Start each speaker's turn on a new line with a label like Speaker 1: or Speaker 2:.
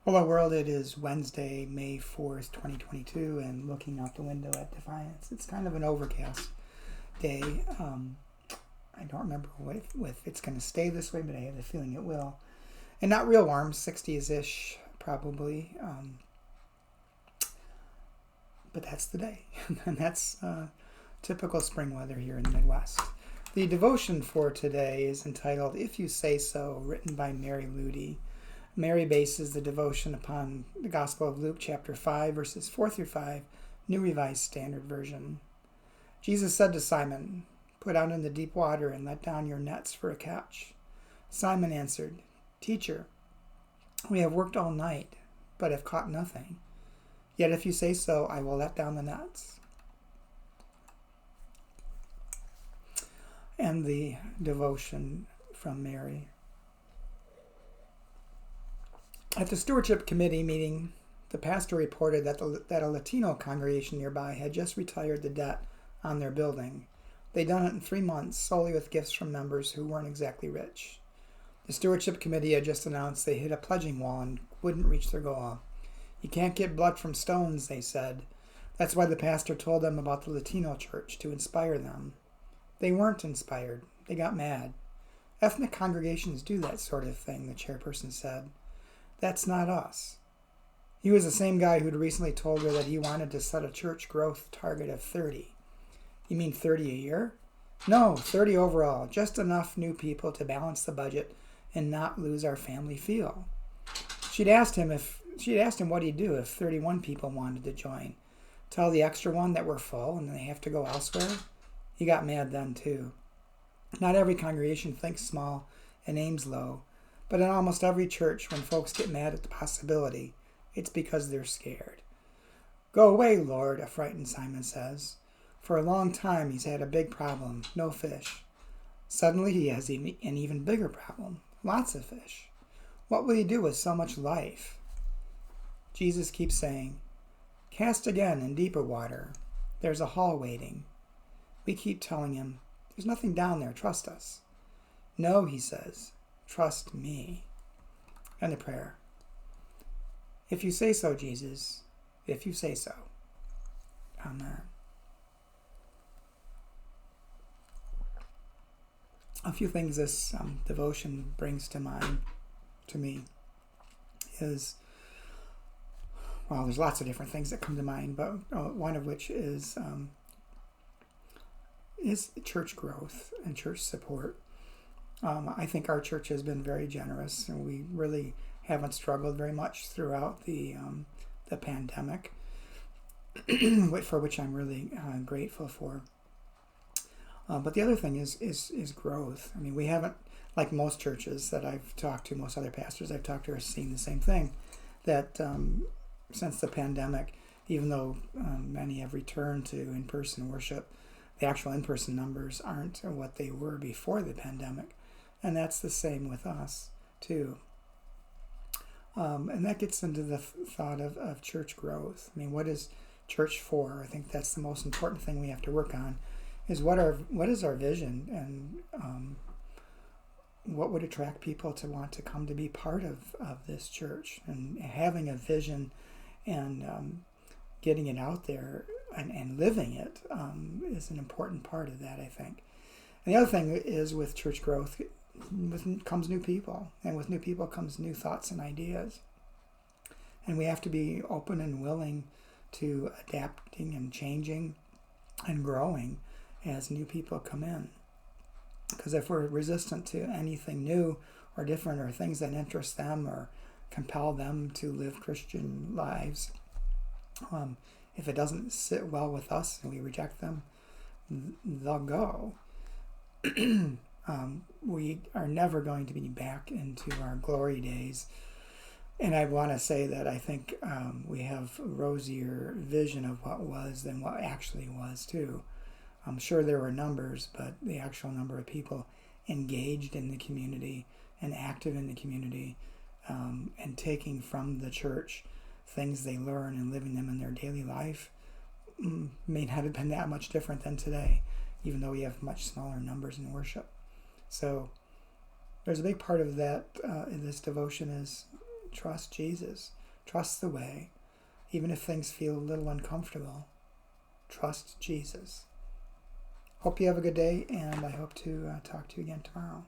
Speaker 1: Hello world, it is Wednesday, May 4th, 2022, and looking out the window at Defiance. It's kind of an overcast day. I don't remember if it's going to stay this way, but I have the feeling it will. And not real warm, 60s-ish probably. But that's the day. And that's typical spring weather here in the Midwest. The devotion for today is entitled If You Say So, written by Mary Ludy. Mary bases the devotion upon the Gospel of Luke chapter 5, verses 4 through 5, New Revised Standard Version. Jesus said to Simon, "Put out in the deep water and let down your nets for a catch." Simon answered, "Teacher, we have worked all night, but have caught nothing. Yet if you say so, I will let down the nets." And the devotion from Mary. At the stewardship committee meeting, the pastor reported that a Latino congregation nearby had just retired the debt on their building. They'd done it in 3 months, solely with gifts from members who weren't exactly rich. The stewardship committee had just announced they hit a pledging wall and wouldn't reach their goal. "You can't get blood from stones," they said. That's why the pastor told them about the Latino church, to inspire them. They weren't inspired. They got mad. "Ethnic congregations do that sort of thing," the chairperson said. "That's not us." He was the same guy who'd recently told her that he wanted to set a church growth target of 30. "You mean 30 a year?" "No, 30 overall, just enough new people to balance the budget and not lose our family feel." She'd asked him what he'd do if 31 people wanted to join. Tell the extra one that we're full and they have to go elsewhere? He got mad then too. Not every congregation thinks small and aims low. But in almost every church, when folks get mad at the possibility, it's because they're scared. "Go away, Lord," a frightened Simon says. For a long time, he's had a big problem, no fish. Suddenly, he has an even bigger problem, lots of fish. What will he do with so much life? Jesus keeps saying, "Cast again in deeper water. There's a haul waiting." We keep telling him, "There's nothing down there, trust us." "No," he says. "Trust me." And a prayer. If you say so, Jesus, if you say so. Amen. A few things this devotion brings to mind to me is, well, there's lots of different things that come to mind, but one of which is church growth and church support. I think our church has been very generous, and we really haven't struggled very much throughout the pandemic, for which I'm really grateful for. But the other thing is growth. I mean, we haven't, like most churches that I've talked to, most other pastors I've talked to are seeing the same thing, that since the pandemic, even though many have returned to in-person worship, the actual in-person numbers aren't what they were before the pandemic. And that's the same with us, too. And that gets into the thought of church growth. I mean, what is church for? I think that's the most important thing we have to work on, is what is our vision, and what would attract people to want to come to be part of this church. And having a vision and getting it out there and living it is an important part of that, I think. And the other thing is, with church growth, comes new people, and with new people comes new thoughts and ideas, and we have to be open and willing to adapting and changing and growing as new people come in. Because if we're resistant to anything new or different, or things that interest them or compel them to live Christian lives, if it doesn't sit well with us and we reject them, they'll go. We are never going to be back into our glory days. And I want to say that I think we have a rosier vision of what was than what actually was, too. I'm sure there were numbers, but the actual number of people engaged in the community and active in the community, and taking from the church things they learn and living them in their daily life, may not have been that much different than today, even though we have much smaller numbers in worship. So there's a big part of that in this devotion is Trust Jesus. Trust the way. Even if things feel a little uncomfortable, trust Jesus. Hope you have a good day, and I hope to talk to you again tomorrow.